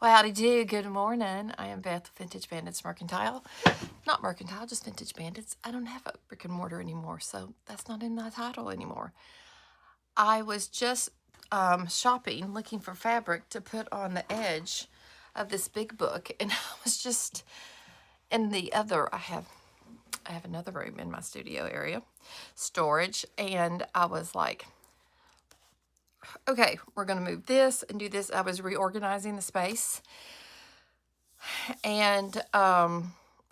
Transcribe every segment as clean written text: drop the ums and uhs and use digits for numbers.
Well, howdy do. Good morning. I am Beth, Vintage Bandits Mercantile. Not Mercantile, just Vintage Bandits. I don't have a brick and mortar anymore, so that's not in my title anymore. I was just shopping, looking for fabric to put on the edge of this big book, and I was just in the other. I have another room in my studio area, storage, and I was like, okay, we're gonna move this and do this. I was reorganizing the space. And all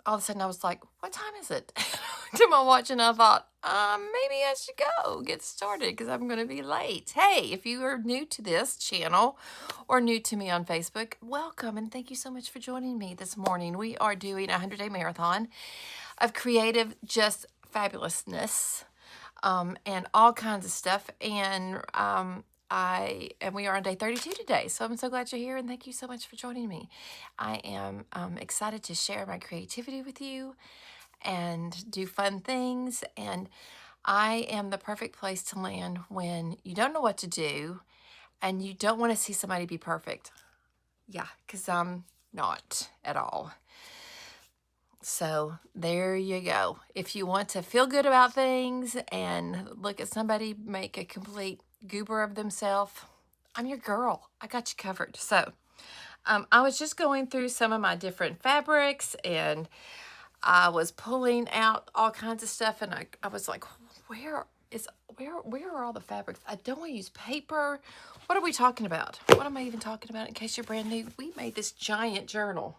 of a sudden I was like, what time is it? To my watch, and I thought, maybe I should go get started because I'm going to be late. Hey, if you are new to this channel or new to me on Facebook, welcome and thank you so much for joining me this morning. We are doing a 100-day marathon of creative just fabulousness and all kinds of stuff. And we are on day 32 today, so I'm so glad you're here and thank you so much for joining me. I am excited to share my creativity with you and do fun things, and I am the perfect place to land when you don't know what to do and you don't want to see somebody be perfect. Yeah, because I'm not at all. So there you go. If you want to feel good about things and look at somebody make a complete goober of themselves, I'm your girl. I got you covered. So I was just going through some of my different fabrics, and I was pulling out all kinds of stuff, and I was like, where are all the fabrics? I don't want to use paper. What are we talking about? What am I even talking about? In case you're brand new, we made this giant journal.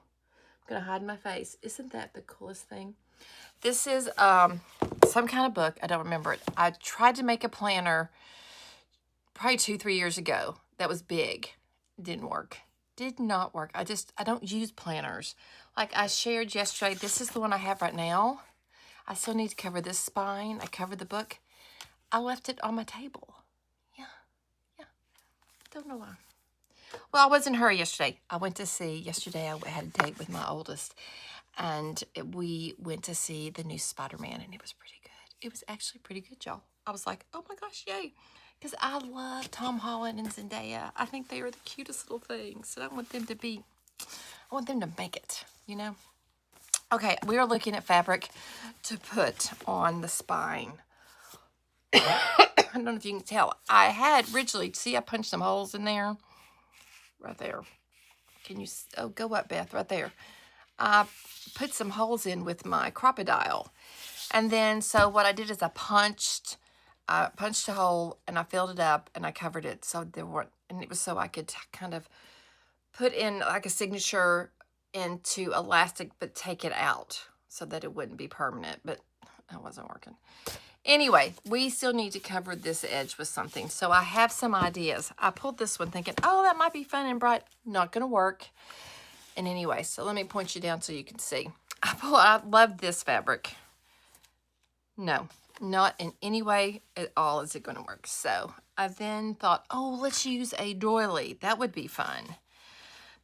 I'm gonna hide my face. Isn't that the coolest thing? This is some kind of book. I don't remember it. I tried to make a planner probably 2-3 years ago that was big. Didn't work. Did not work. I don't use planners. Like I shared yesterday, this is the one I have right now. I still need to cover this spine. I covered the book. I left it on my table. Yeah. Don't know why. Well, I was in a hurry yesterday. Yesterday I had a date with my oldest, and we went to see the new Spider-Man, and it was pretty good. It was actually pretty good, y'all. I was like, oh my gosh, yay. Because I love Tom Holland and Zendaya. I think they are the cutest little things. And I want them to make it, you know? Okay, we are looking at fabric to put on the spine. I don't know if you can tell. I had originally, see, I punched some holes in there. Right there. Can you, go up, Beth, right there. I put some holes in with my Crop-A-Dile. And then, so what I did is I punched a hole and I filled it up and I covered it so there weren't, and it was so I could kind of put in like a signature into elastic, but take it out so that it wouldn't be permanent, but that wasn't working. Anyway, we still need to cover this edge with something. So I have some ideas. I pulled this one thinking, oh, that might be fun and bright. Not going to work. And anyway, so let me point you down so you can see. I love this fabric. No, not in any way at all is it going to work. So I then thought, oh, let's use a doily. That would be fun.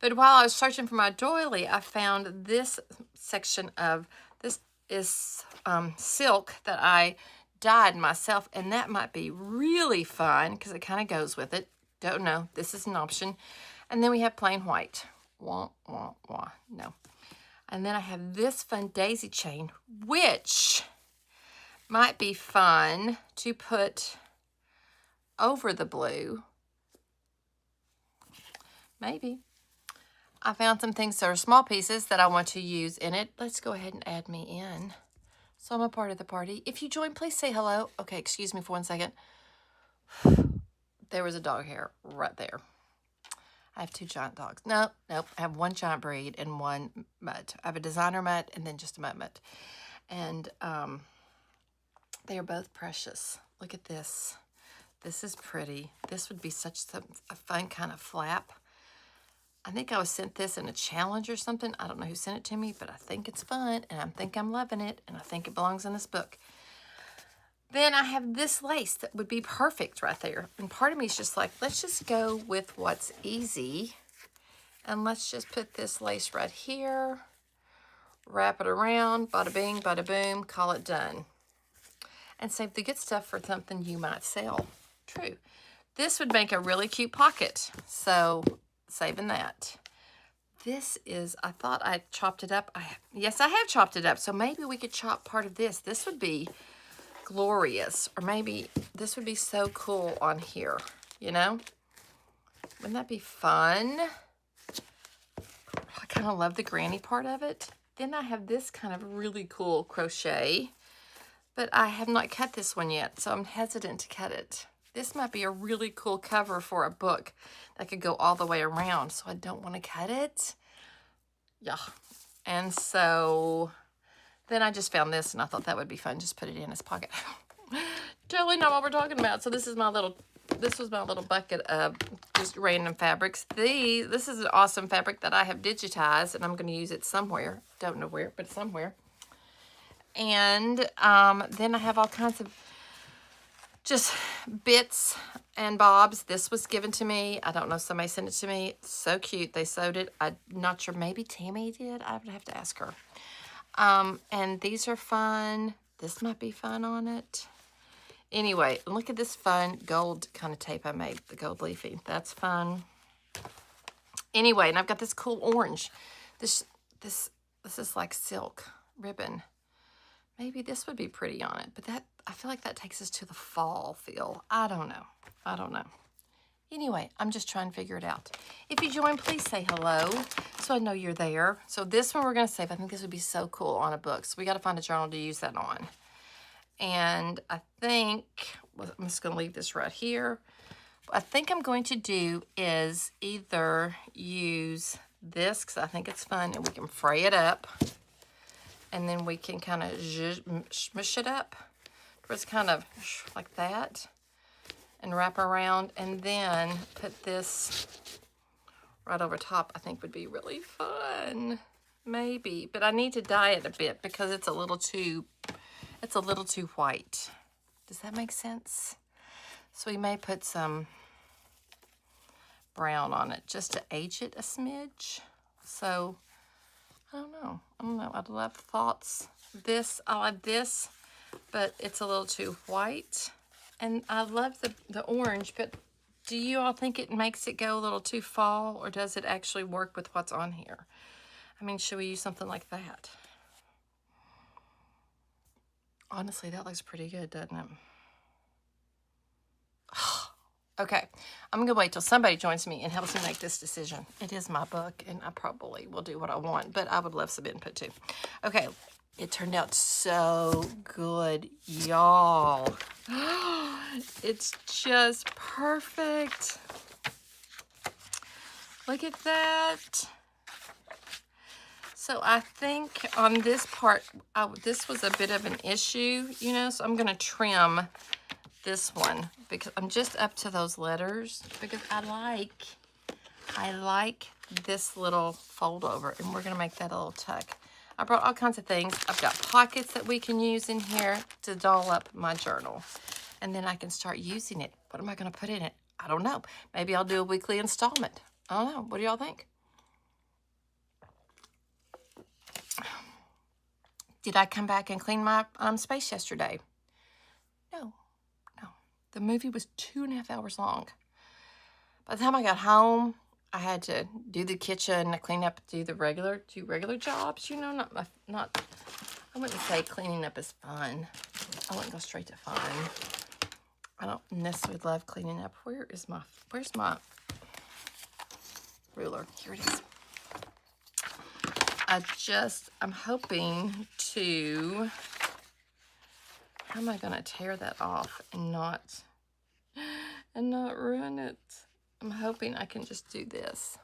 But while I was searching for my doily, I found this section of, this is silk that I dyed myself, and that might be really fun because it kind of goes with it. Don't know. This is an option. And then we have plain white. Wah, wah, wah. No. And then I have this fun daisy chain, which might be fun to put over the blue. Maybe. I found some things that are small pieces that I want to use in it. Let's go ahead and add me in. So I'm a part of the party. If you join, please say hello. Okay, excuse me for 1 second. There was a dog hair right there. I have 2 giant dogs. Nope. I have 1 giant breed and 1 mutt. I have a designer mutt and then just a mutt. And they are both precious. Look at this. This is pretty. This would be such a fun kind of flap. I think I was sent this in a challenge or something. I don't know who sent it to me, but I think it's fun, and I think I'm loving it, and I think it belongs in this book. Then I have this lace that would be perfect right there. And part of me is just like, let's just go with what's easy. And let's just put this lace right here. Wrap it around. Bada bing, bada boom. Call it done. And save the good stuff for something you might sell. True. This would make a really cute pocket. So saving that. this is, I thought I chopped it up. Yes, I have chopped it up. So maybe we could chop part of this. This would be glorious. Or maybe this would be so cool on here, you know? Wouldn't that be fun? I kind of love the granny part of it. Then I have this kind of really cool crochet, but I have not cut this one yet, so I'm hesitant to cut it. This might be a really cool cover for a book that could go all the way around, so I don't want to cut it. Yeah. And so then I just found this, and I thought that would be fun. Just put it in his pocket. Totally not what we're talking about. So this was my little bucket of just random fabrics. This is an awesome fabric that I have digitized, and I'm going to use it somewhere. Don't know where, but somewhere. And then I have all kinds of just bits and bobs. This was given to me. I don't know, somebody sent it to me. So cute. They sewed it. I'm not sure. Maybe Tammy did. I would have to ask her. And these are fun. This might be fun on it. Anyway, look at this fun gold kind of tape I made. The gold leafy. That's fun. Anyway, and I've got this cool orange. This is like silk ribbon. Maybe this would be pretty on it, but I feel like that takes us to the fall feel. I don't know. Anyway, I'm just trying to figure it out. If you join, please say hello so I know you're there. So this one we're going to save. I think this would be so cool on a book. So we got to find a journal to use that on. And I think, well, I'm just going to leave this right here. What I think I'm going to do is either use this, because I think it's fun, and we can fray it up. And then we can kind of smush it up. It's kind of like that. And wrap around. And then put this right over top. I think would be really fun. Maybe. But I need to dye it a bit because it's a little too white. Does that make sense? So we may put some brown on it just to age it a smidge. So I don't know. I'd love thoughts. I like this, but it's a little too white. And I love the orange, but do you all think it makes it go a little too fall, or does it actually work with what's on here? I mean, should we use something like that? Honestly, that looks pretty good, doesn't it? Okay, I'm going to wait till somebody joins me and helps me make this decision. It is my book, and I probably will do what I want, but I would love some input too. Okay, it turned out so good, y'all. It's just perfect. Look at that. So I think on this part, this was a bit of an issue, you know, so I'm going to trim this one because I'm just up to those letters because I like this little fold over, and we're going to make that a little tuck. I brought all kinds of things. I've got pockets that we can use in here to doll up my journal, and then I can start using it. What am I going to put in it? I don't know. Maybe I'll do a weekly installment. I don't know. What do y'all think? Did I come back and clean my space yesterday? No. The movie was 2.5 hours long. By the time I got home, I had to do the kitchen, clean up, do regular jobs. You know, not. I wouldn't say cleaning up is fun. I wouldn't go straight to fun. I don't necessarily love cleaning up. Where's my ruler? Here it is. I'm hoping to. How am I going to tear that off and not ruin it? I'm hoping I can just do this.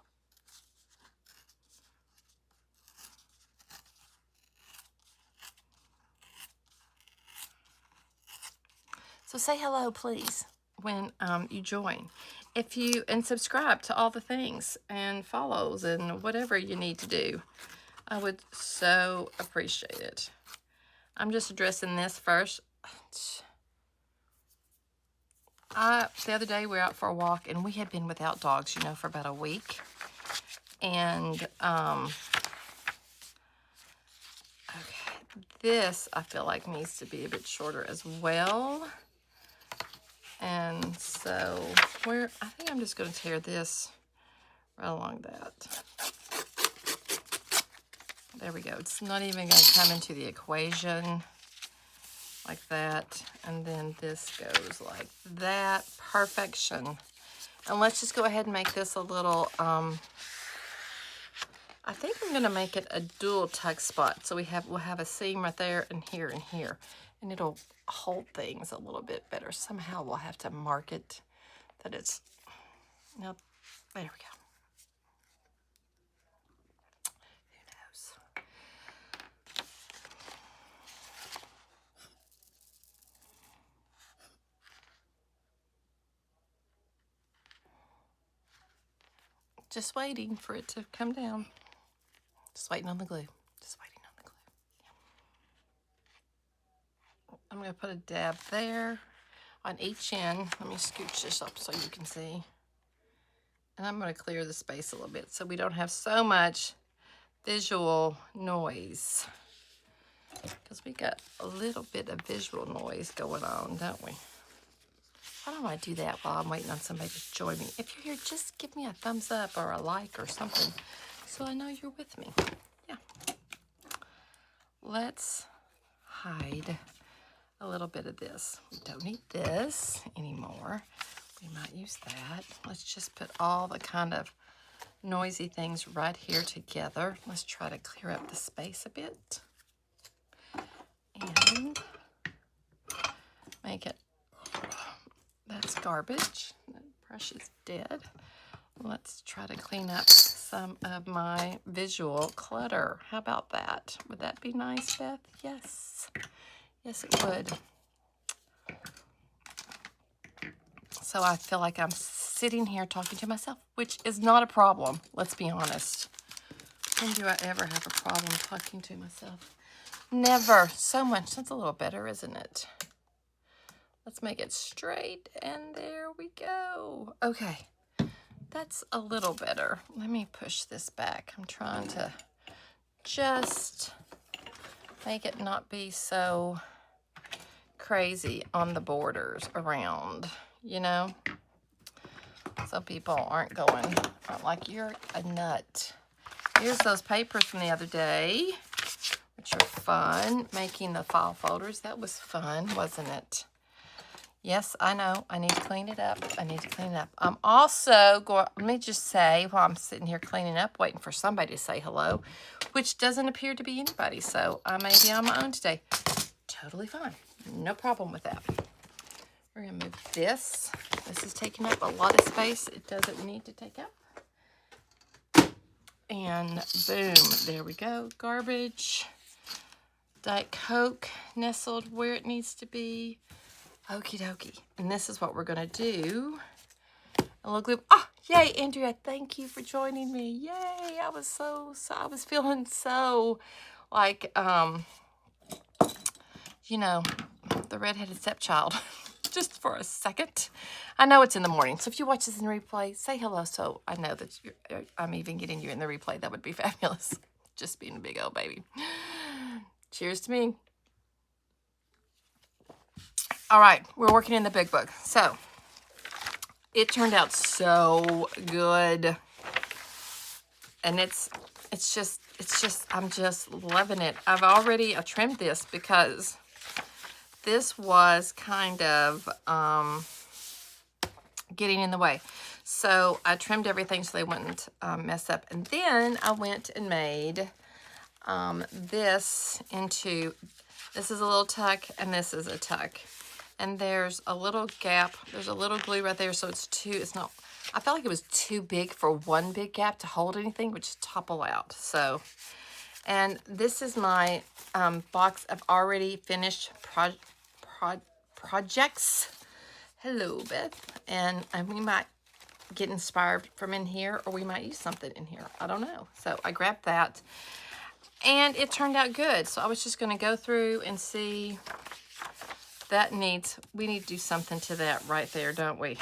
So say hello, please, when you join. And subscribe to all the things and follows and whatever you need to do. I would so appreciate it. I'm just addressing this first. The other day we were out for a walk, and we had been without dogs, you know, for about a week. And okay, this I feel like needs to be a bit shorter as well. And so I think I'm just going to tear this right along that. There we go. It's not even going to come into the equation like that. And then this goes like that. Perfection. And let's just go ahead and make this a little, I think I'm going to make it a dual tuck spot. So we'll have a seam right there and here and here. And it'll hold things a little bit better. Somehow we'll have to mark it that it's, now, there we go. Just waiting for it to come down. Just waiting on the glue. Just waiting on the glue. I'm going to put a dab there on each end. Let me scooch this up so you can see. And I'm going to clear the space a little bit so we don't have so much visual noise. Because we got a little bit of visual noise going on, don't we? Why don't I do that while I'm waiting on somebody to join me? If you're here, just give me a thumbs up or a like or something so I know you're with me. Yeah. Let's hide a little bit of this. We don't need this anymore. We might use that. Let's just put all the kind of noisy things right here together. Let's try to clear up the space a bit. And make it, that's garbage. That brush is dead. Let's try to clean up some of my visual clutter. How about that? Would that be nice, Beth? Yes. Yes, it would. So I feel like I'm sitting here talking to myself, which is not a problem. Let's be honest. When do I ever have a problem talking to myself? Never. So much. That's a little better, isn't it? Let's make it straight, and there we go. Okay. That's a little better. Let me push this back. I'm trying to just make it not be so crazy on the borders around, you know? So people aren't going like you're a nut. Here's those papers from the other day, which are fun. Making the file folders. That was fun, wasn't it? Yes, I know. I need to clean it up. I need to clean it up. I'm also going, let me just say, while I'm sitting here cleaning up, waiting for somebody to say hello, which doesn't appear to be anybody. So I may be on my own today. Totally fine. No problem with that. We're going to move this. This is taking up a lot of space it doesn't need to take up. And boom, there we go. Garbage. Diet Coke nestled where it needs to be. Okie dokie. And this is what we're going to do. A little glue. Ah, yay, Andrea. Thank you for joining me. Yay. I was I was feeling so like, you know, the redheaded stepchild. Just for a second. I know it's in the morning. So if you watch this in replay, say hello so I know that I'm even getting you in the replay. That would be fabulous. Just being a big old baby. Cheers to me. All right, we're working in the big book. So it turned out so good. And it's just, I'm just loving it. I trimmed this because this was kind of getting in the way. So I trimmed everything so they wouldn't mess up. And then I went and made this into, this is a little tuck and this is a tuck. And there's a little gap. There's a little glue right there. So it's not, I felt like it was too big for one big gap to hold anything, which is topple out. So, and this is my box of already finished projects. Hello, Beth. And we might get inspired from in here, or we might use something in here. I don't know. So I grabbed that, and it turned out good. So I was just going to go through and see. We need to do something to that right there, don't we?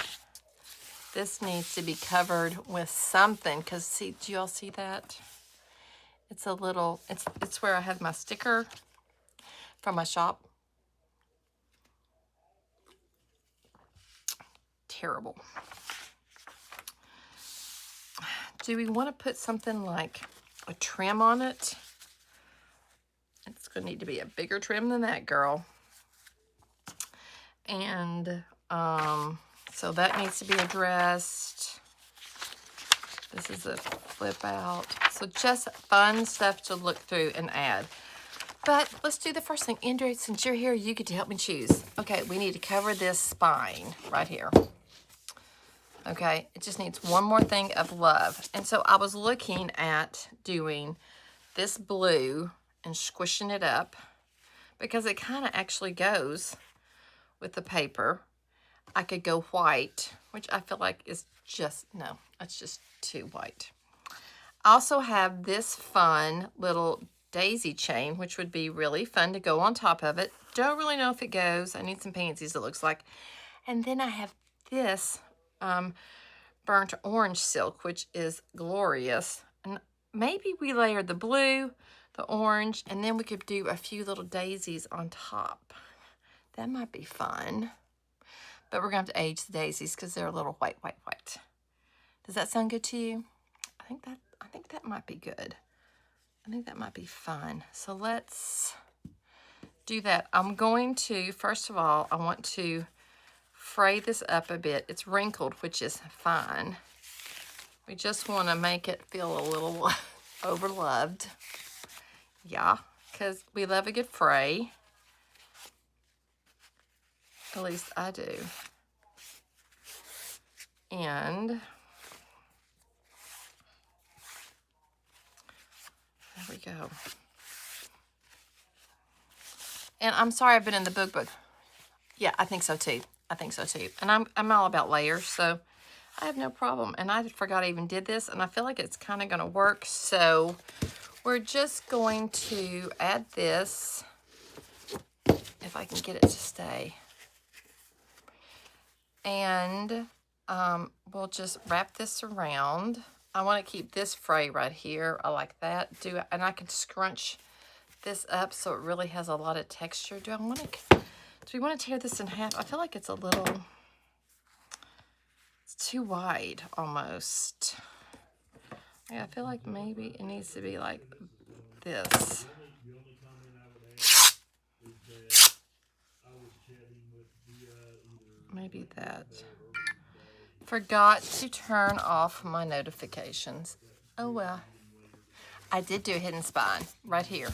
This needs to be covered with something, because see, do you all see that? It's a little, it's where I have my sticker from my shop. Terrible. Do we want to put something like a trim on it? It's going to need to be a bigger trim than that, girl. And so that needs to be addressed. This is a flip out. So just fun stuff to look through and add. But let's do the first thing. Andrea, since you're here, you get to help me choose. Okay, we need to cover this spine right here. Okay, it just needs one more thing of love. And so I was looking at doing this blue and squishing it up because it kind of actually goes with the paper. I could go white, which I feel like is just, no, it's just too white. I also have this fun little daisy chain, which would be really fun to go on top of it. Don't really know if it goes. I need some pansies, it looks like. And then I have this burnt orange silk, which is glorious. And maybe we layered the blue, the orange, and then we could do a few little daisies on top. That might be fun. But we're going to have to age the daisies because they're a little white. Does that sound good to you? I think that might be good. I think that might be fun. So let's do that. I'm going to, first of all, I want to fray this up a bit. It's wrinkled, which is fine. We just want to make it feel a little overloved. Yeah, because we love a good fray. At least I do. And there we go. And I'm sorry I've been in the book. Yeah, I think so too. And I'm all about layers, so I have no problem. And I forgot I even did this, and I feel like it's kind of going to work. So we're just going to add this, if I can get it to stay. And we'll just wrap this around. I want to keep this fray right here. I like that. And I can scrunch this up so it really has a lot of texture. Do we want to tear this in half? I feel like it's too wide almost. Yeah, I feel like maybe it needs to be like this. Maybe that. Forgot to turn off my notifications. Oh well. I did do a hidden spine right here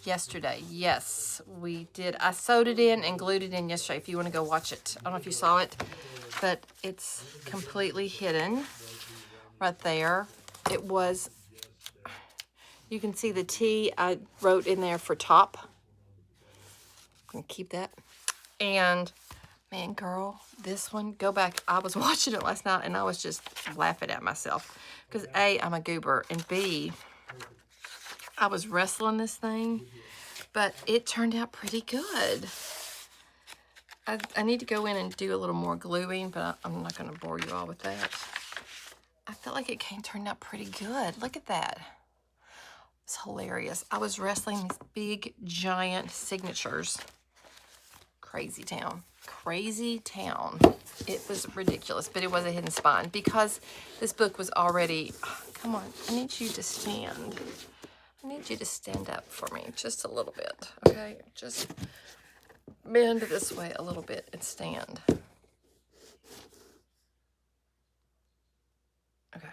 yesterday. Yes, we did. I sewed it in and glued it in yesterday if you want to go watch it. I don't know if you saw it, but it's completely hidden right there. It was, you can see the T I wrote in there for top. I'm going to keep that. And man, girl, this one, go back. I was watching it last night and I was just laughing at myself because A, I'm a goober, and B, I was wrestling this thing, but it turned out pretty good. I need to go in and do a little more gluing, but I'm not going to bore you all with that. I feel like it turned out pretty good. Look at that. It's hilarious. I was wrestling these big, giant signatures. Crazy town. It was ridiculous, but it was a hidden spine because this book was already, come on, I need you to stand. I need you to stand up for me just a little bit, okay? Just bend this way a little bit and stand. Okay.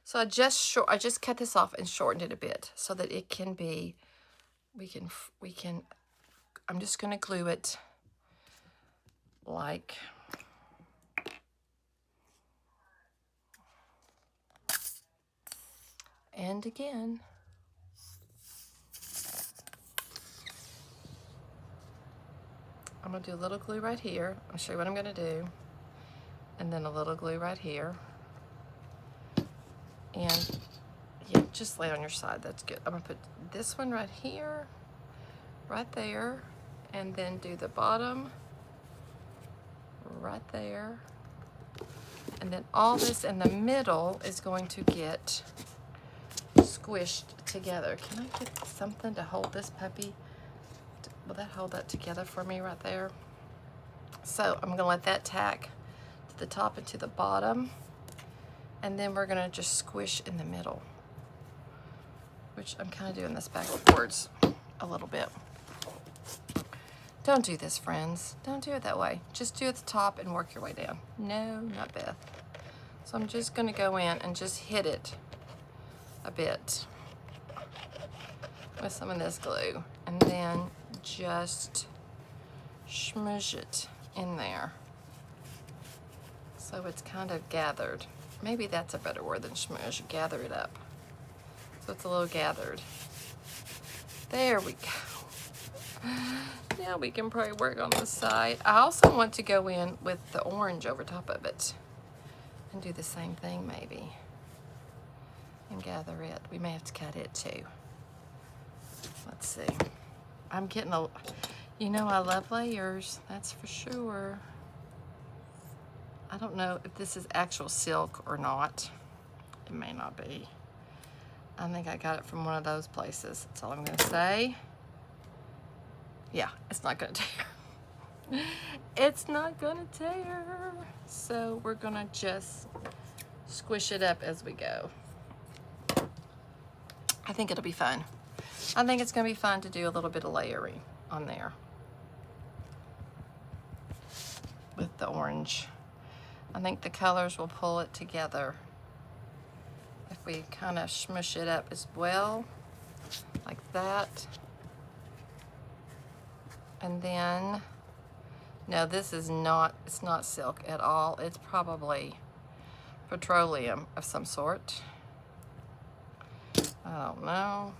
So I just cut this off and shortened it a bit so that it can be, I'm just going to glue it like and again. I'm going to do a little glue right here. I'll show you what I'm going to do. And then a little glue right here. And yeah, just lay on your side. That's good. I'm going to put this one right here, right there, and then do the bottom right there. And then all this in the middle is going to get squished together. Can I get something to hold this puppy? Will that hold that together for me right there? So I'm going to let that tack to the top and to the bottom. And then we're going to just squish in the middle, which I'm kind of doing this backwards. a little bit. Don't do this, friends. Don't do it that way. Just do it at the top and work your way down. No, not Beth. So I'm just gonna go in and just hit it a bit with some of this glue, and then just smoosh it in there so it's kind of gathered. Maybe that's a better word than smoosh. Gather it up so it's a little gathered. There we go. Now we can probably work on the side. I also want to go in with the orange over top of it and do the same thing maybe and gather it. We may have to cut it too. Let's see. I'm getting a, you know, I love layers, that's for sure. I don't know if this is actual silk or not. It may not be. I think I got it from one of those places. That's all I'm gonna say. Yeah, it's not gonna tear. It's not gonna tear. So we're gonna just squish it up as we go. I think it'll be fun. I think it's gonna be fun to do a little bit of layering on there with the orange. I think the colors will pull it together if we kind of smush it up as well, like that. And then, no, this is not, it's not silk at all. It's probably petroleum of some sort. I don't know.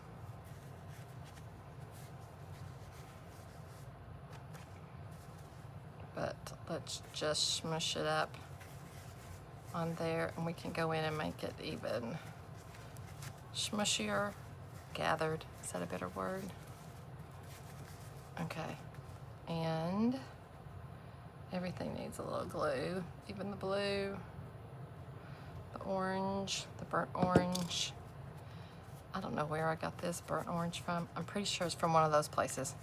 But let's just smush it up on there, and we can go in and make it even smushier, gathered. Is that a better word? Okay. And everything needs a little glue, even the blue, the orange, the burnt orange. I don't know where I got this burnt orange from. I'm pretty sure it's from one of those places.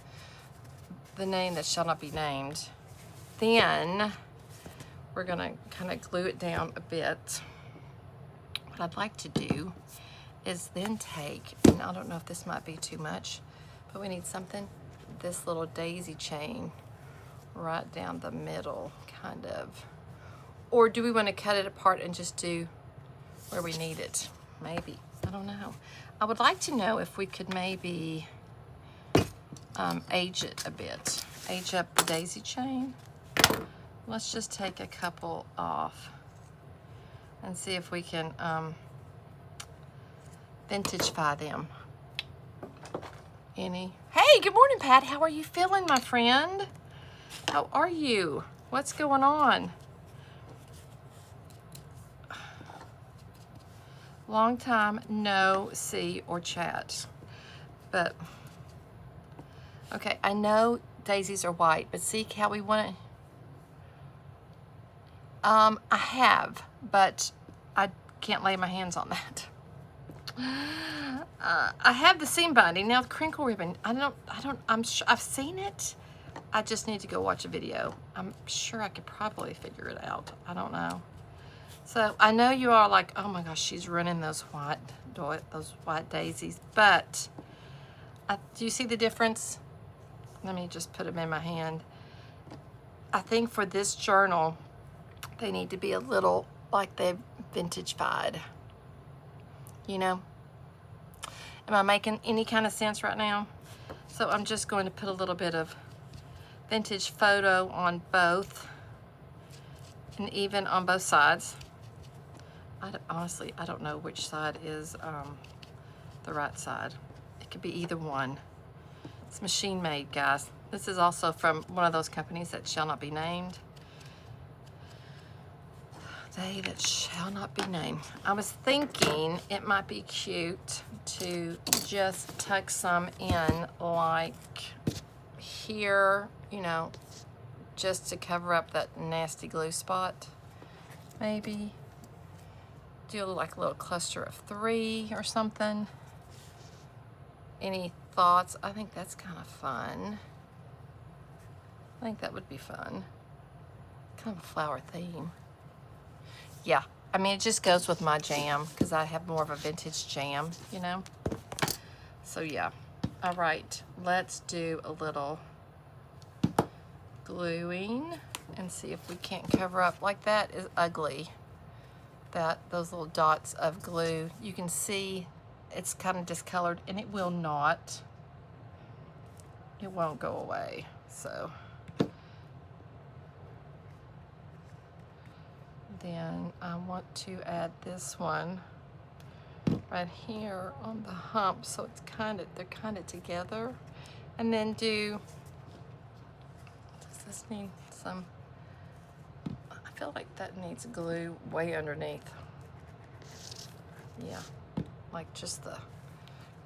The name that shall not be named. Then we're gonna kind of glue it down a bit. What I'd like to do is then take, and I don't know if this might be too much, but we need something, this little daisy chain right down the middle, kind of. Or do we want to cut it apart and just do where we need it? Maybe, I don't know. I would like to know if we could maybe age it a bit. Age up the daisy chain. Let's just take a couple off and see if we can vintage-fy them. Any? Hey, good morning, Pat. How are you feeling, my friend? How are you? What's going on? Long time no see or chat. But, okay, I know daisies are white, but see how we want it? I have, but I can't lay my hands on that. I have the seam binding. Now the crinkle ribbon, I'm sure I've seen it. I just need to go watch a video. I'm sure I could probably figure it out. I don't know. So I know you are like, oh my gosh, she's running those white daisies, but do you see the difference? Let me just put them in my hand. I think for this journal, they need to be a little like they've vintage-fied. You know? Am I making any kind of sense right now? So I'm just going to put a little bit of vintage photo on both, and even on both sides. Honestly, I don't know which side is the right side. It could be either one. It's machine made, guys. This is also from one of those companies that shall not be named. They that shall not be named. I was thinking it might be cute to just tuck some in like here, you know, just to cover up that nasty glue spot. Maybe do like a little cluster of 3 or something. Any thoughts? I think that's kind of fun. I think that would be fun. Kind of a flower theme. Yeah, I mean, it just goes with my jam because I have more of a vintage jam, you know? So yeah, All right, let's do a little gluing and see if we can't cover up. Like, that is ugly. Those little dots of glue, you can see it's kind of discolored, and it will not. It won't go away. So then I want to add this one right here on the hump, so it's they're kind of together. And then does this need some? I feel like that needs glue way underneath. Yeah, like just the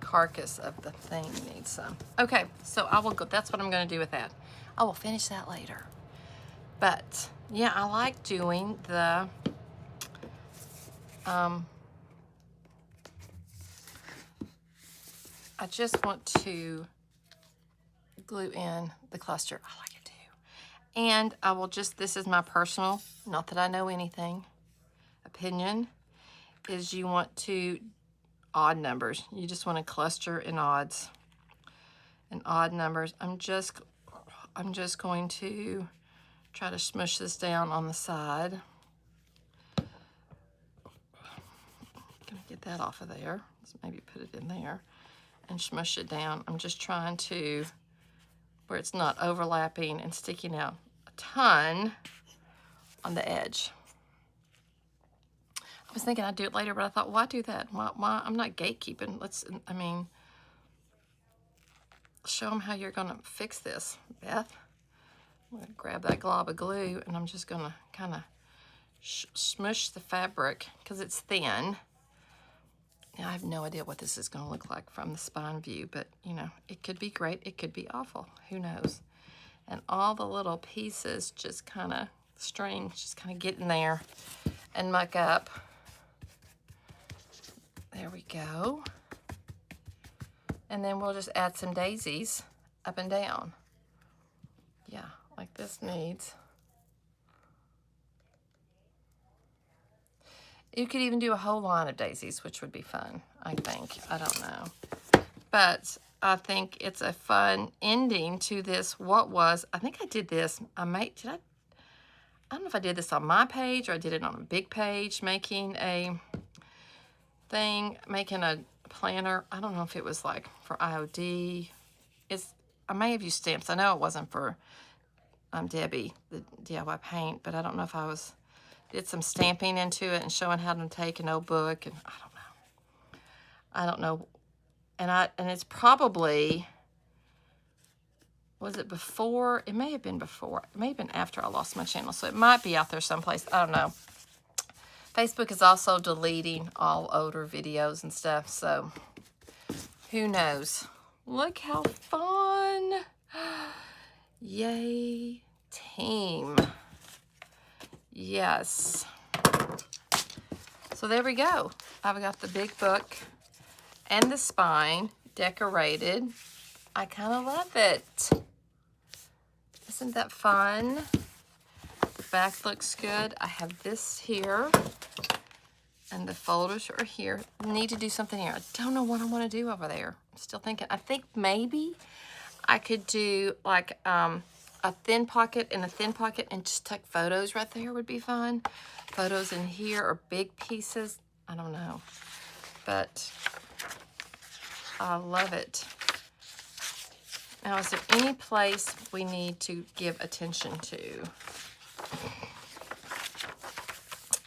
carcass of the thing needs some. Okay, so I will go, that's what I'm going to do with that. I will finish that later. But yeah, I like doing the I just want to glue in the cluster. I like it too. And I will just, this is my personal, not that I know anything, opinion, is you want to odd numbers. You just want to cluster in odds and odd numbers. I'm just going to try to smush this down on the side. Gonna get that off of there. Let's maybe put it in there and smush it down. I'm just trying to, where it's not overlapping and sticking out a ton on the edge. I was thinking I'd do it later, but I thought, why do that? Why? I'm not gatekeeping. I mean, show them how you're gonna fix this, Beth. I'm gonna grab that glob of glue, and I'm just gonna kind of smush the fabric because it's thin. Now, I have no idea what this is gonna look like from the spine view, but you know, it could be great, it could be awful, who knows? And all the little pieces just kind of, strings just kind of get in there and muck up. There we go. And then we'll just add some daisies up and down. Yeah, like this needs. You could even do a whole line of daisies, which would be fun, I think. I don't know. But I think it's a fun ending to this. I think I did this. I don't know if I did this on my page or I did it on a big page, making a planner. I don't know if it was like for IOD. I may have used stamps. I know it wasn't for Debbie, the DIY paint, but I don't know if did some stamping into it and showing how to take an old book, and I don't know. And it's probably, was it before? It may have been before. It may have been after I lost my channel, so it might be out there someplace. I don't know. Facebook is also deleting all older videos and stuff, so who knows? Look how fun. Yay, team. Yes. So there we go. I've got the big book and the spine decorated. I kind of love it. Isn't that fun? The back looks good. I have this here, and the folders are here. Need to do something here. I don't know what I want to do over there. I'm still thinking. I think maybe I could do like a thin pocket and a thin pocket and just tuck photos right there would be fun. Photos in here or big pieces. I don't know. But I love it. Now, is there any place we need to give attention to?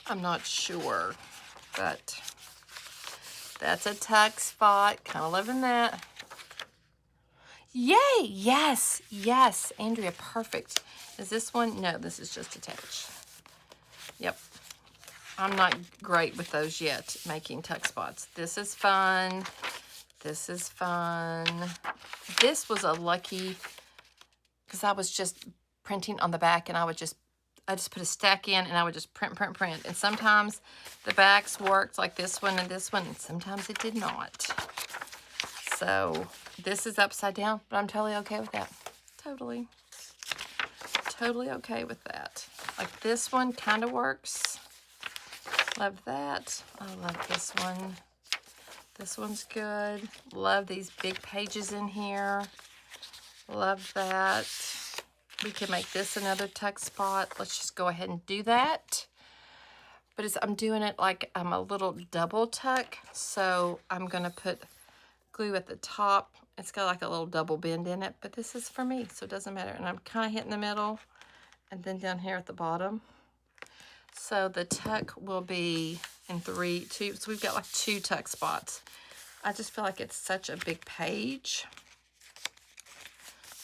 I'm not sure, but that's a tuck spot. Kind of loving that. Yay! Yes, yes, Andrea, perfect. Is this one? No, this is just attached. Yep. I'm not great with those yet, making tuck spots. This is fun. This is fun. This was a lucky, because I was just printing on the back, and I just put a stack in, and I would just print. And sometimes the backs worked like this one, and sometimes it did not. So this is upside down, but I'm totally okay with that. Totally okay with that. Like this one kind of works. Love that. I love this one. This one's good. Love these big pages in here. Love that. We can make this another tuck spot. Let's just go ahead and do that. But I'm doing it like I'm a little double tuck. So I'm going to put glue at the top. It's got like a little double bend in it, but this is for me, so it doesn't matter. And I'm kind of hitting the middle and then down here at the bottom. So the tuck will be in 3, 2. So we've got like 2 tuck spots. I just feel like it's such a big page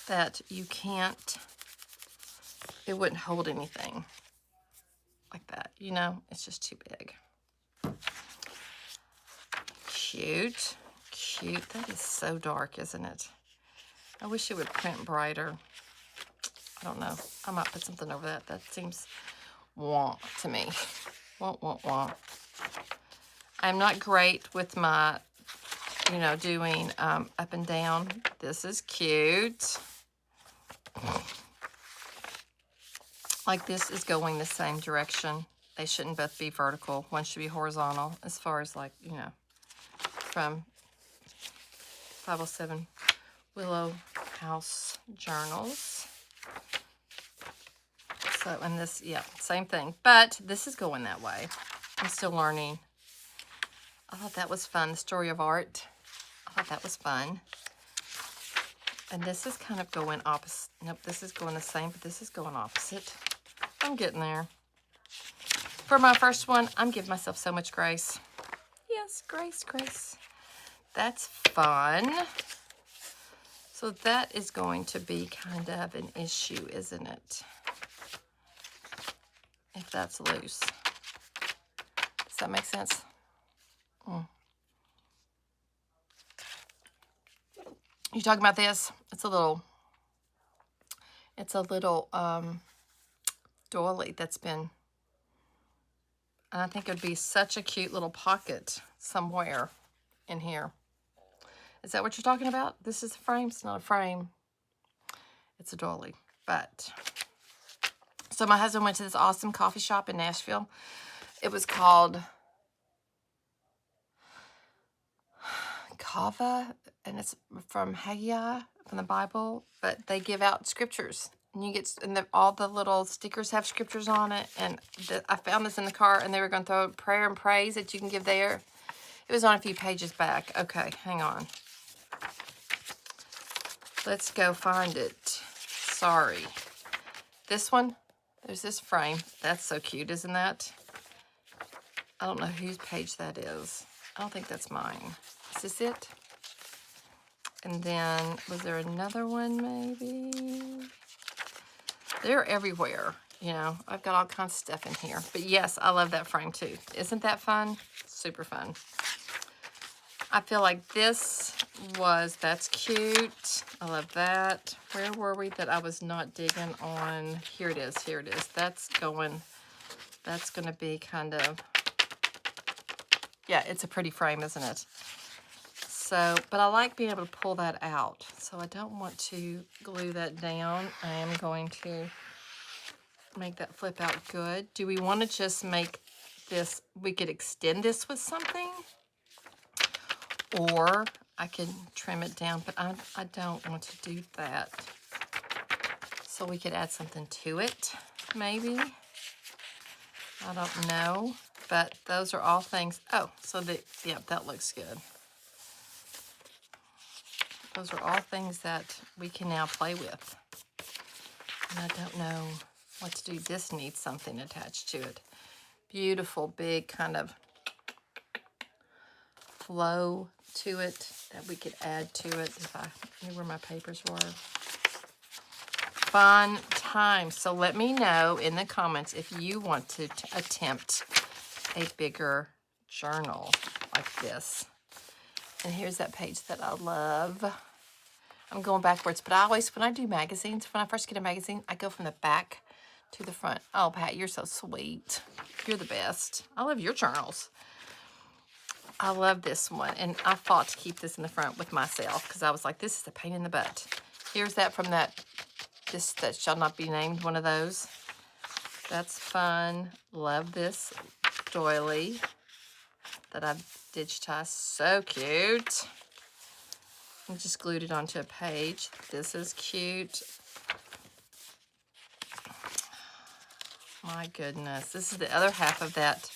that you can't, it wouldn't hold anything like that, you know? It's just too big. Cute, cute. That is so dark, isn't it? I wish it would print brighter. I don't know. I might put something over that. That seems wah to me. Wah. I'm not great with my, you know, doing up and down. This is cute. Like this is going the same direction. They shouldn't both be vertical. One should be horizontal as far as like, you know, from 507 Willow House Journals. So, and this, yeah, same thing. But this is going that way. I'm still learning. I thought that was fun. The Story of Art. I thought that was fun. And this is kind of going opposite. Nope, this is going the same, but this is going opposite. I'm getting there. For my first one, I'm giving myself so much grace. Yes, grace. That's fun. So that is going to be kind of an issue, isn't it? If that's loose. Does that make sense? You talking about this? It's a little doily that's been, and I think it would be such a cute little pocket somewhere in here. Is that what you're talking about? This is a frame? It's not a frame. It's a doily. But, so my husband went to this awesome coffee shop in Nashville. It was called Kava, and it's from Haggai, from the Bible, but they give out scriptures. And you get, and all the little stickers have scriptures on it. And I found this in the car, and they were going to throw prayer and praise that you can give there. It was on a few pages back. Okay, hang on. Let's go find it. Sorry. This one, there's this frame. That's so cute, isn't that? I don't know whose page that is. I don't think that's mine. Is this it? And then, was there another one maybe? They're everywhere, you know. I've got all kinds of stuff in here. But yes, I love that frame too. Isn't that fun? Super fun. I feel like this was, that's cute. I love that. Where were we that I was not digging on? Here it is, here it is. That's going to be kind of, yeah, it's a pretty frame, isn't it? So, but I like being able to pull that out. So I don't want to glue that down. I am going to make that flip out good. Do we want to just make this, we could extend this with something? Or I can trim it down, but I don't want to do that. So we could add something to it, maybe. I don't know, but those are all things. Oh, so yeah, that looks good. Those are all things that we can now play with. And I don't know what to do. This needs something attached to it. Beautiful, big kind of flow to it that we could add to it if I knew where my papers were. Fun time. So let me know in the comments if you want to attempt a bigger journal like this. And here's that page that I love. I'm going backwards, but I always, when I do magazines, when I first get a magazine, I go from the back to the front. Oh, Pat, you're so sweet. You're the best. I love your journals. I love this one, and I fought to keep this in the front with myself because I was like, this is a pain in the butt. Here's that from that shall not be named, one of those. That's fun. Love this doily. that I've digitized. So cute. I just glued it onto a page. This is cute. My goodness. This is the other half of that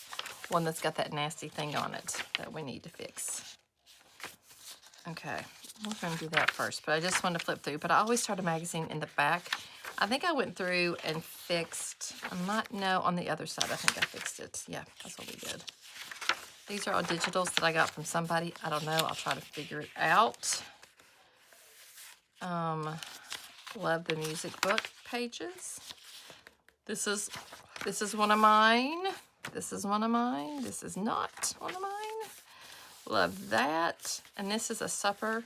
one that's got that nasty thing on it that we need to fix. Okay, we're going to do that first, but I just want to flip through. But I always start a magazine in the back. I think I went through and fixed, no, on the other side, I think I fixed it. Yeah, that's what we did. These are all digitals that I got from somebody. I don't know. I'll try to figure it out. Love the music book pages. This is one of mine. This is one of mine. This is not one of mine. Love that. And this is a supper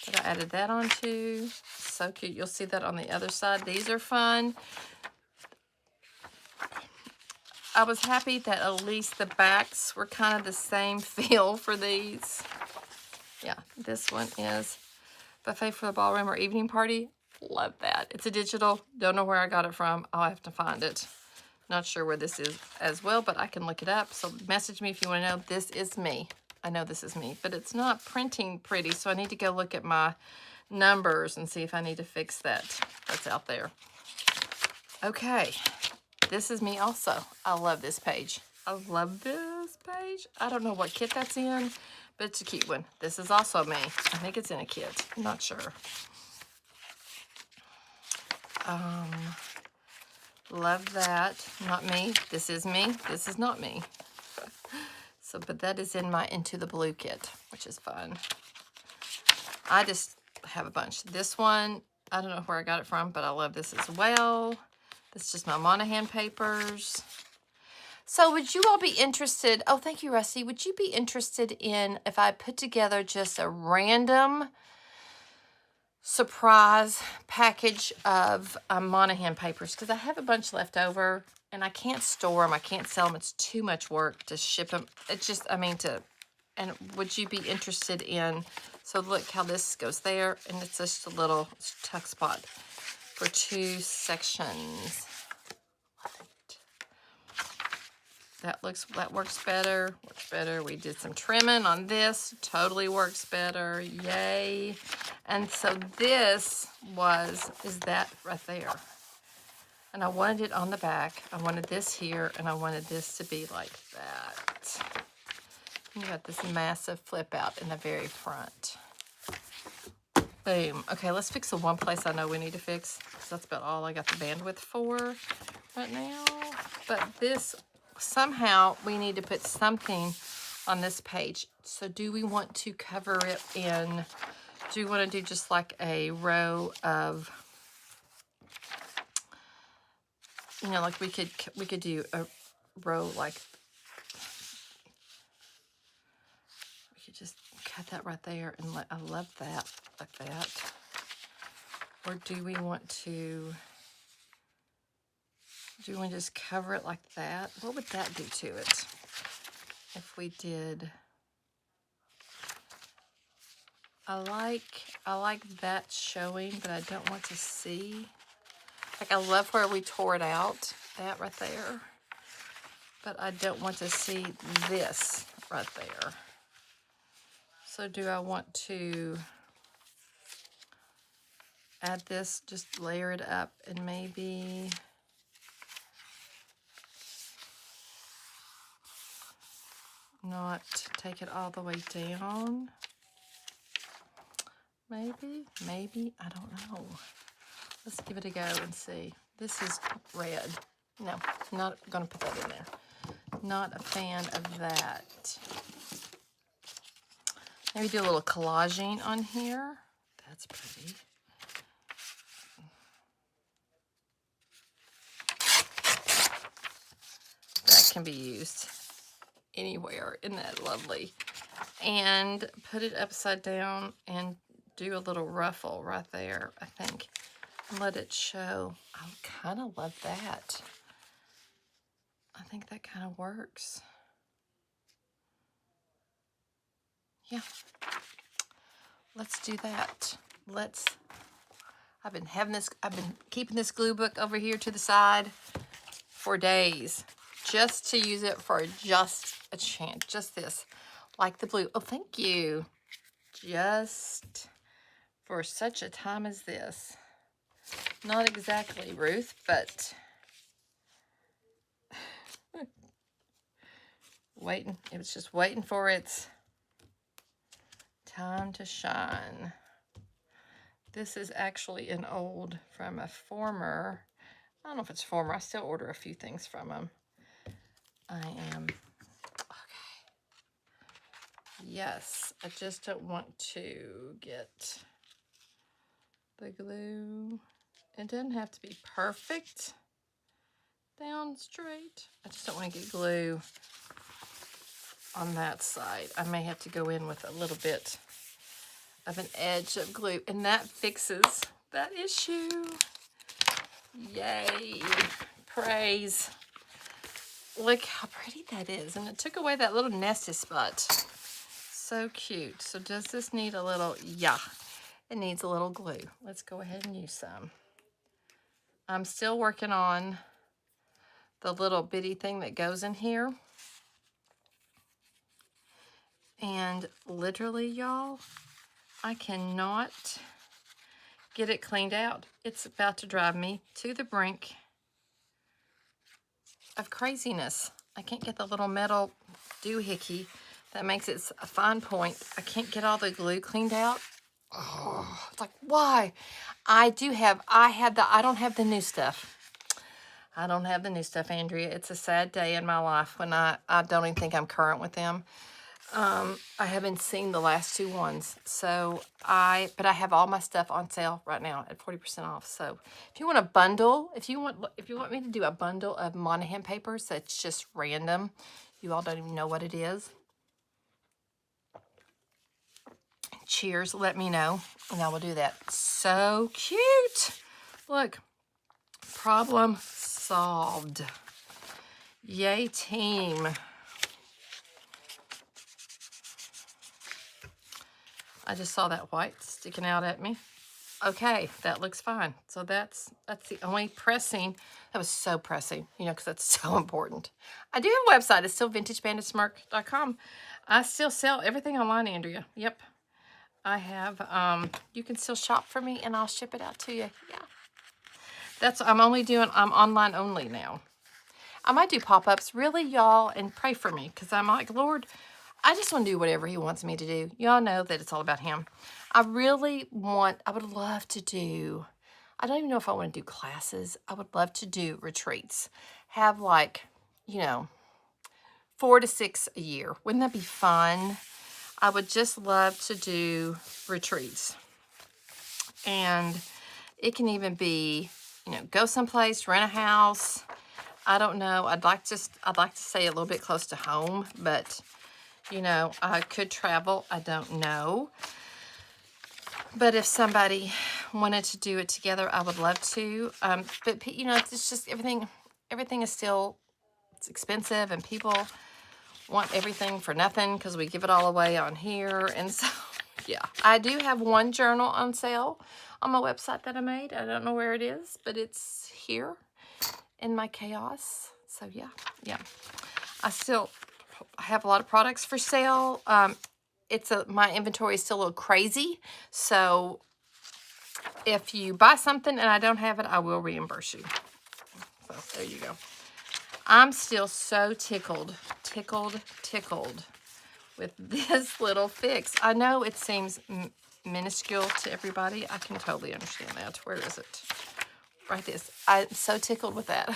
that I added that onto. So cute. You'll see that on the other side. These are fun. I was happy that at least the backs were kind of the same feel for these. Yeah, this one is Buffet for the Ballroom or Evening Party. Love that. It's a digital. Don't know where I got it from. I'll have to find it. Not sure where this is as well, but I can look it up. So message me if you want to know. This is me. I know this is me, but it's not printing pretty, so I need to go look at my numbers and see if I need to fix that. That's out there. Okay. This is me also. I love this page. I love this page. I don't know what kit that's in, but it's a cute one. This is also me. I think it's in a kit. I'm not sure. Love that. Not me. This is me. This is not me. So, but that is in my Into the Blue kit, which is fun. I just have a bunch. This one, I don't know where I got it from, but I love this as well. This is just my Monahan papers. So would you all be interested, oh, thank you, Rusty. Would you be interested in if I put together just a random surprise package of Monahan papers? Because I have a bunch left over and I can't store them. I can't sell them. It's too much work to ship them. It's just, and would you be interested in, so look how this goes there, and it's just a little tuck spot for 2 sections. That works better, We did some trimming on this, totally works better, yay. And so this is that right there. And I wanted it on the back, I wanted this here, and I wanted this to be like that. You got this massive flip out in the very front. Boom. Okay, let's fix the one place I know we need to fix, because that's about all I got the bandwidth for right now. But this, somehow we need to put something on this page. So do we want to cover it in, do we want to do just like a row of, you know, like we could do a row like, we could just cut that right there and I love that, like that. Or do we want to just cover it like that? What would that do to it if we did? I like that showing, but I don't want to see. Like, I love where we tore it out, that right there. But I don't want to see this right there. So do I want to add this, just layer it up, and maybe not take it all the way down? Maybe, I don't know. Let's give it a go and see. This is red. No, not gonna put that in there. Not a fan of that. Maybe do a little collaging on here. That's pretty. That can be used anywhere. Isn't that lovely? And put it upside down and do a little ruffle right there, I think. And let it show. I kind of love that. I think that kind of works. Yeah. Let's do that. I've been keeping this glue book over here to the side for days, just to use it for just a chance. Just this. Like the blue. Oh, thank you. Just for such a time as this. Not exactly, Ruth, but waiting. It was just waiting for its time to shine. This is actually an old from a former, I don't know if it's former, I still order a few things from them. Okay. Yes, I just don't want to get the glue. It doesn't have to be perfect down straight. I just don't want to get glue on that side. I may have to go in with a little bit of an edge of glue, and that fixes that issue. Yay, praise. Look how pretty that is, and it took away that little nesty spot. So cute. So does this need a little, yeah, it needs a little glue. Let's go ahead and use some. I'm still working on the little bitty thing that goes in here. And literally, y'all, I cannot get it cleaned out. It's about to drive me to the brink of craziness. I can't get the little metal doohickey that makes it a fine point. I can't get all the glue cleaned out. Oh, it's like, why? I don't have the new stuff. I don't have the new stuff, Andrea. It's a sad day in my life when I don't even think I'm current with them. I haven't seen the last two ones. But I have all my stuff on sale right now at 40% off. So if you want a bundle, if you want me to do a bundle of Monahan papers that's just random, you all don't even know what it is. Cheers, let me know, and I will do that. So cute. Look, problem solved. Yay, team. I just saw that white sticking out at me. Okay, that looks fine. So that's the only pressing. That was so pressing, you know, because that's so important. I do have a website. It's still vintagebanditsmirk.com. I still sell everything online, Andrea. Yep. I have, you can still shop for me and I'll ship it out to you. Yeah. I'm online only now. I might do pop-ups, really, y'all, and pray for me, because I'm like, Lord, I just want to do whatever he wants me to do. Y'all know that it's all about him. I would love to do, I don't even know if I want to do classes. I would love to do retreats. Have 4 to 6 a year. Wouldn't that be fun? I would just love to do retreats. And it can even be, go someplace, rent a house. I don't know. I'd like to stay a little bit close to home, but I could travel. I don't know. But if somebody wanted to do it together, I would love to. But it's just everything is still, it's expensive, and people want everything for nothing because we give it all away on here. And so, yeah, I do have one journal on sale on my website that I made. I don't know where it is, but it's here in my chaos. So yeah. I have a lot of products for sale. My inventory is still a little crazy. So if you buy something and I don't have it, I will reimburse you. So there you go. I'm still so tickled with this little fix. I know it seems minuscule to everybody. I can totally understand that. Where is it? Right this. I'm so tickled with that.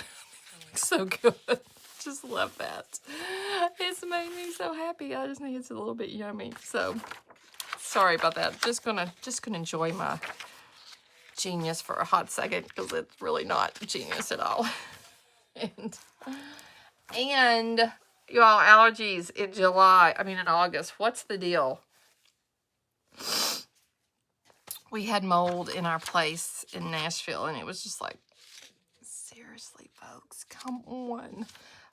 So good. Just love that. It's made me so happy. I just think it's a little bit yummy. So sorry about that. Just gonna enjoy my genius for a hot second, because it's really not genius at all. And y'all, allergies in August. What's the deal? We had mold in our place in Nashville, and it was just like, seriously, folks, come on.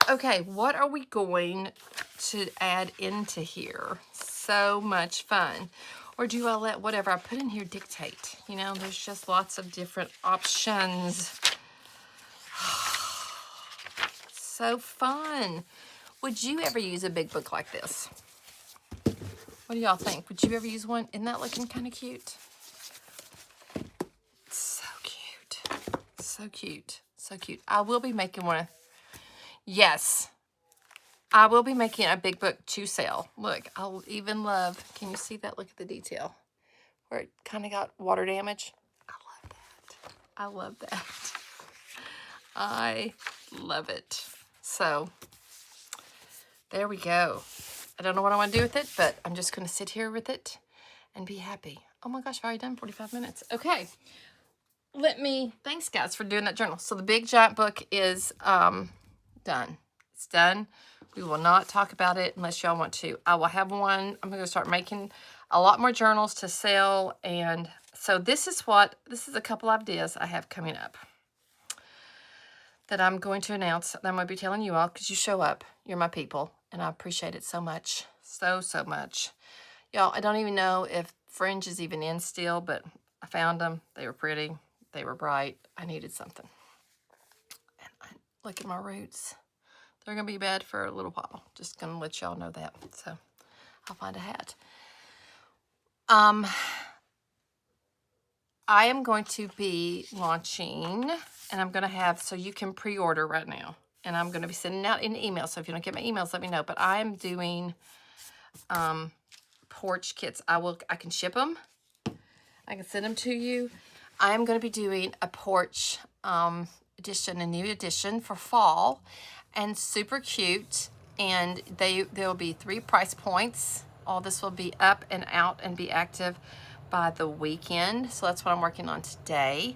Okay, what are we going to add into here? So much fun. Or do I let whatever I put in here dictate? There's just lots of different options. So fun. Would you ever use a big book like this? What do y'all think? Would you ever use one? Isn't that looking kind of cute? So cute. So cute. So cute. I will be making one. Yes. I will be making a big book to sell. Look, I'll even love, can you see that? Look at the detail where it kind of got water damage. I love that. I love that. I love it. So there we go. I don't know what I want to do with it, but I'm just going to sit here with it and be happy. Oh my gosh, I've already done 45 minutes. Okay. Thanks guys for doing that journal. So the big giant book is done. It's done. We will not talk about it unless y'all want to. I will have one. I'm going to start making a lot more journals to sell. And so this is a couple ideas I have coming up that I'm going to announce. That I'm going to be telling you all because you show up. You're my people. And I appreciate it so much. So much. Y'all, I don't even know if fringe is even in still, but I found them. They were pretty. They were bright. I needed something. And look at my roots. They're going to be bad for a little while. Just going to let y'all know that. So I'll find a hat. I am going to be launching, and I'm going to have, so you can pre-order right now. And I'm going to be sending out an email. So if you don't get my emails, let me know. But I am doing porch kits. I can ship them. I can send them to you. I am going to be doing a porch edition, a new edition for fall. And super cute, and there will be 3 price points. All this will be up and out and be active by the weekend. So that's what I'm working on today.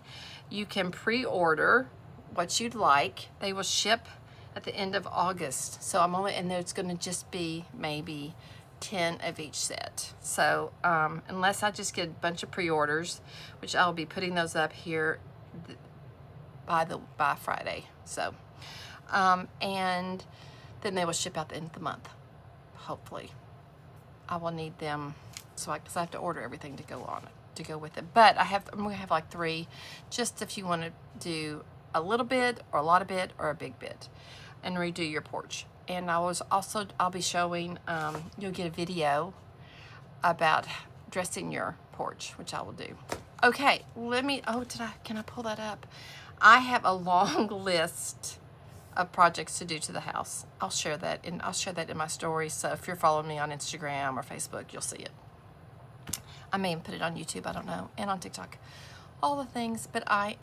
You can pre-order what you'd like. They will ship at the end of August. So and there's going to just be maybe 10 of each set. So unless I just get a bunch of pre-orders, which I'll be putting those up here by Friday. So. And then they will ship out the end of the month, hopefully. I will need them, because I have to order everything to go with it. But I'm going to have like 3, just if you want to do a little bit, or a lot of bit, or a big bit, and redo your porch. And I'll be showing, you'll get a video about dressing your porch, which I will do. Okay, can I pull that up? I have a long list of projects to do to the house. I'll share that in my stories. So if you're following me on Instagram or Facebook, you'll see it. I may even put it on YouTube, I don't know, and on TikTok. All the things, but I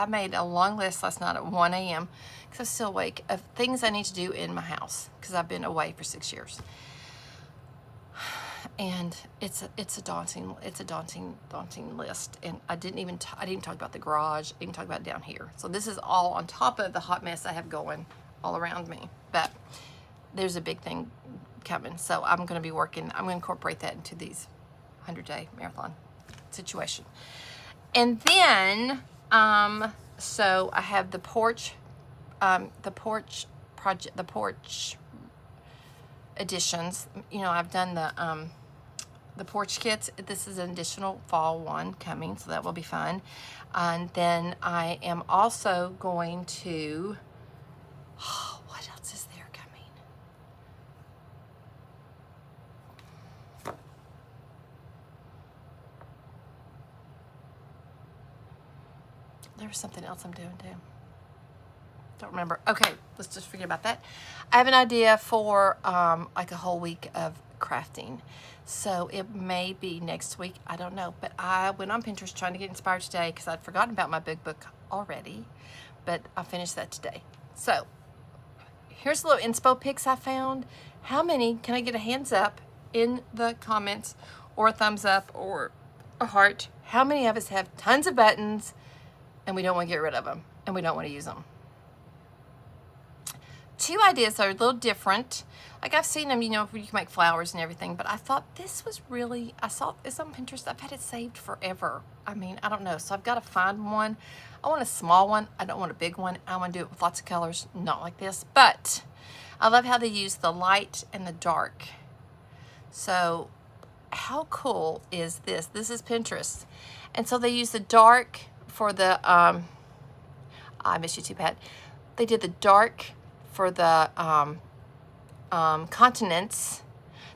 made a long list last night at 1 a.m. because I was still awake, of things I need to do in my house because I've been away for 6 years. And it's a daunting list. And I didn't even talk about the garage, I didn't talk about down here. So this is all on top of the hot mess I have going all around me. But there's a big thing coming. So I'm going to incorporate that into these 100-day marathon situation. And then, so I have the porch project, the porch editions. I've done the porch kits. This is an additional fall one coming, so that will be fun. And then I am also going to, what else is there coming? There was something else I'm doing too. Don't remember. Okay, let's just forget about that. I have an idea for like a whole week of crafting. So it may be next week. I don't know. But I went on Pinterest trying to get inspired today because I'd forgotten about my big book already. But I finished that today. So here's a little inspo pics I found. How many, can I get a hands up in the comments or a thumbs up or a heart? How many of us have tons of buttons and we don't want to get rid of them and we don't want to use them? 2 ideas are a little different. Like I've seen them, you can make flowers and everything, but I thought this was really, I saw this on Pinterest. I've had it saved forever. I don't know. So I've got to find one. I want a small one. I don't want a big one. I want to do it with lots of colors, not like this. But I love how they use the light and the dark. So how cool is this? This is Pinterest. And so they use the dark for the, I miss you too, Pat. They did the dark for the continents.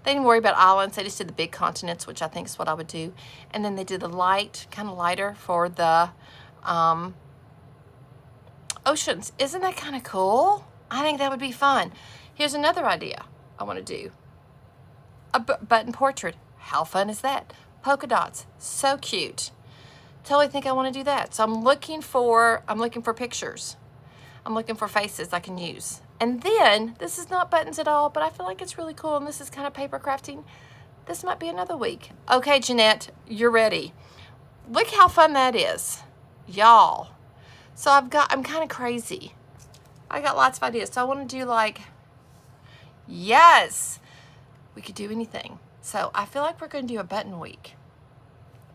They didn't worry about islands. They just did the big continents, which I think is what I would do. And then they did the light, kind of lighter for the oceans. Isn't that kind of cool? I think that would be fun. Here's another idea I want to do. A button portrait. How fun is that? Polka dots. So cute. Totally think I want to do that. So I'm looking for pictures. I'm looking for faces I can use. And then, this is not buttons at all, but I feel like it's really cool, and this is kind of paper crafting. This might be another week. Okay, Jeanette, you're ready. Look how fun that is. Y'all. So I'm kind of crazy. I got lots of ideas. So I want to do like, yes, we could do anything. So I feel like we're going to do a button week.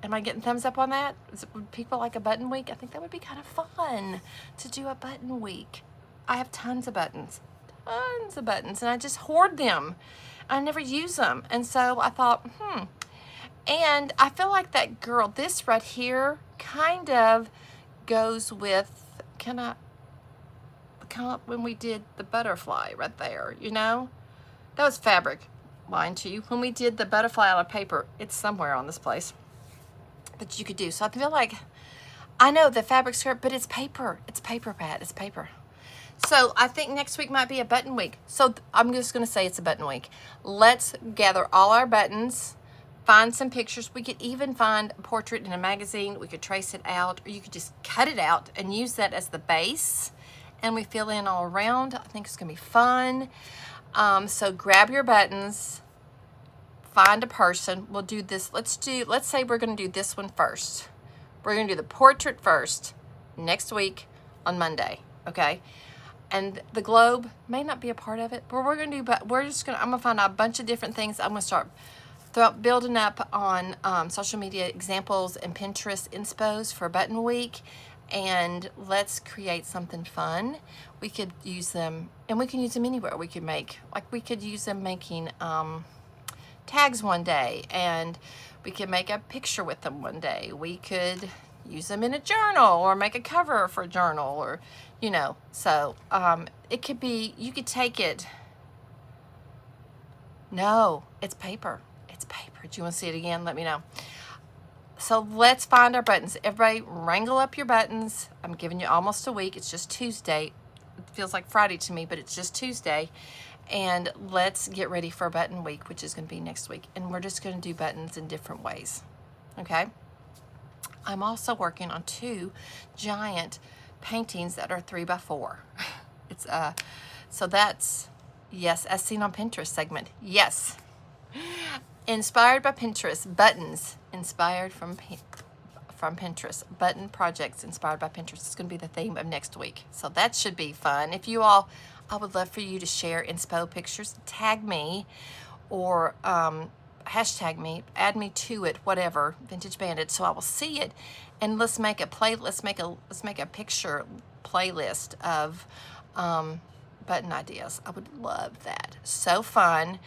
Am I getting thumbs up on that? Would people like a button week? I think that would be kind of fun to do a button week. I have tons of buttons, and I just hoard them. I never use them. And so I thought, And I feel like that girl, this right here, kind of goes with, kind of when we did the butterfly right there, you know? That was fabric, mind you. When we did the butterfly out of paper, it's somewhere on this place that you could do. So I feel like, I know the fabric skirt, but it's paper. It's paper, Pat. It's paper. So I think next week might be a button week. So I'm just going to say it's a button week. Let's gather all our buttons, find some pictures. We could even find a portrait in a magazine. We could trace it out, or you could just cut it out and use that as the base. And we fill in all around. I think it's going to be fun. So grab your buttons. Find a person. We'll do this. Let's say we're going to do this one first. We're going to do the portrait first next week on Monday, okay? And the globe may not be a part of it, but we're going to do, but I'm going to find out a bunch of different things. I'm going to start building up on social media examples and Pinterest inspos for Button Week, and let's create something fun. We could use them, and we can use them anywhere. We could use them making tags one day, and we could make a picture with them one day. We could use them in a journal or make a cover for a journal, or you know, so it could be, you could take it. No, it's paper. It's paper. Do you want to see it again? Let me know. So let's find our buttons. Everybody wrangle up your buttons. I'm giving you almost a week. It's just Tuesday. It feels like Friday to me, but it's just Tuesday. And let's get ready for Button Week, which is going to be next week. And we're just going to do buttons in different ways. Okay? I'm also working on 2 giant paintings that are 3x4. It's so that's, yes, as seen on Pinterest segment. Yes. Inspired by Pinterest. Buttons inspired from Pinterest. Button projects inspired by Pinterest. It's going to be the theme of next week. So that should be fun. If you all, I would love for you to share inspo pictures. Tag me, or hashtag me, add me to it, whatever, Vintage Bandit, so I will see it. And let's make a picture playlist of button ideas. I would love that. So fun.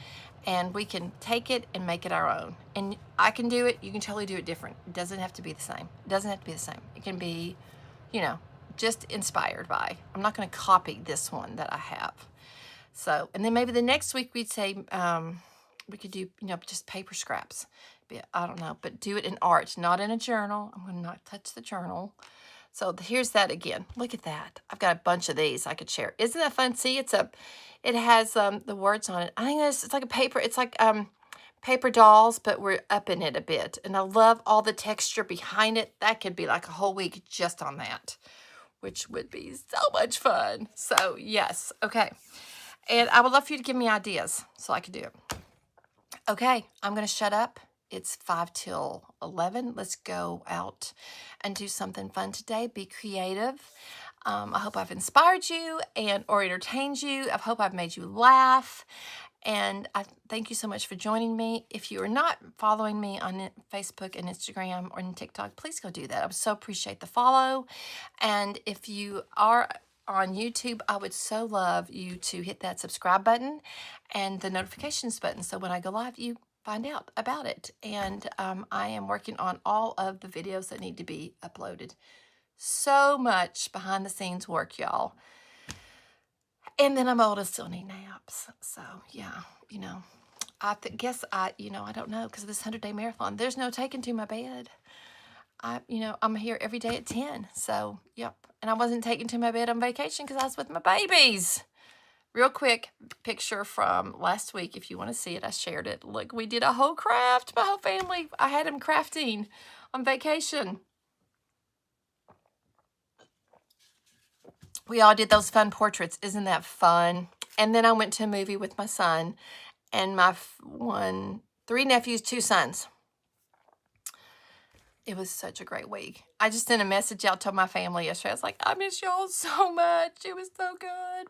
And we can take it and make it our own. And I can do it. You can totally do it different. It doesn't have to be the same. It doesn't have to be the same. It can be, you know, just inspired by. I'm not going to copy this one that I have. So, and then maybe the next week we'd say we could do, you know, just paper scraps. I don't know, but do it in art, not in a journal. I'm going to not touch the journal. So here's that again. Look at that. I've got a bunch of these I could share. Isn't that fun? See, it has the words on it. I think it's like a paper. It's like paper dolls, but we're upping it a bit. And I love all the texture behind it. That could be like a whole week just on that, which would be so much fun. So yes, okay. And I would love for you to give me ideas so I could do it. Okay, I'm going to shut up. It's 5 till 11. Let's go out and do something fun today. Be creative. I hope I've inspired you or entertained you. I hope I've made you laugh. And I thank you so much for joining me. If you are not following me on Facebook and Instagram or on TikTok, please go do that. I would so appreciate the follow. And if you are on YouTube, I would so love you to hit that subscribe button and the notifications button, so when I go live, you find out about it. And I am working on all of the videos that need to be uploaded. So much behind the scenes work, y'all. And then I'm old and still need naps. So, yeah, guess I don't know because of this 100-day marathon. There's no taking to my bed. I'm here every day at 10. So, yep. And I wasn't taken to my bed on vacation because I was with my babies. Real quick picture from last week. If you want to see it, I shared it. Look, we did a whole craft. My whole family, I had them crafting on vacation. We all did those fun portraits. Isn't that fun? And then I went to a movie with my son and my 3 nephews, 2 sons. It was such a great week. I just sent a message out to my family yesterday. I was like, I miss y'all so much. It was so good.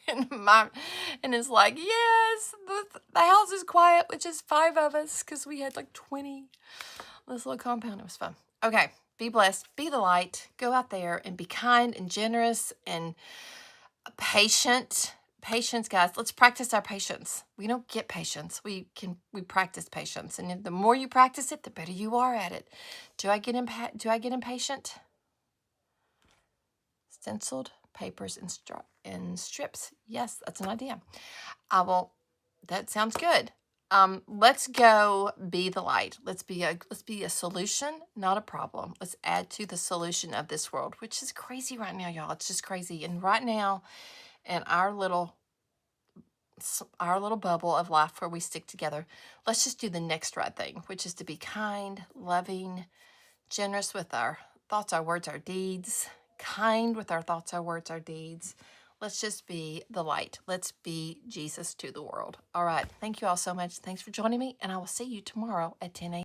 And it's like, yes, the house is quiet, which is 5 of us because we had like 20. This little compound. It was fun. Okay. Be blessed. Be the light. Go out there and be kind and generous and patient. Patience, guys. Let's practice our patience. We don't get patience. We practice patience, and the more you practice it, the better you are at it. Do I get impatient? Stenciled papers and strips. Yes, that's an idea. That sounds good. Let's go be the light. Let's be a solution, not a problem. Let's add to the solution of this world, which is crazy right now, y'all. It's just crazy. And right now, in our little bubble of life where we stick together, let's just do the next right thing, which is to be kind, loving, generous with our thoughts, our words, our deeds, kind with our thoughts, our words, our deeds. Let's just be the light. Let's be Jesus to the world. All right. Thank you all so much. Thanks for joining me, and I will see you tomorrow at 10 a.m.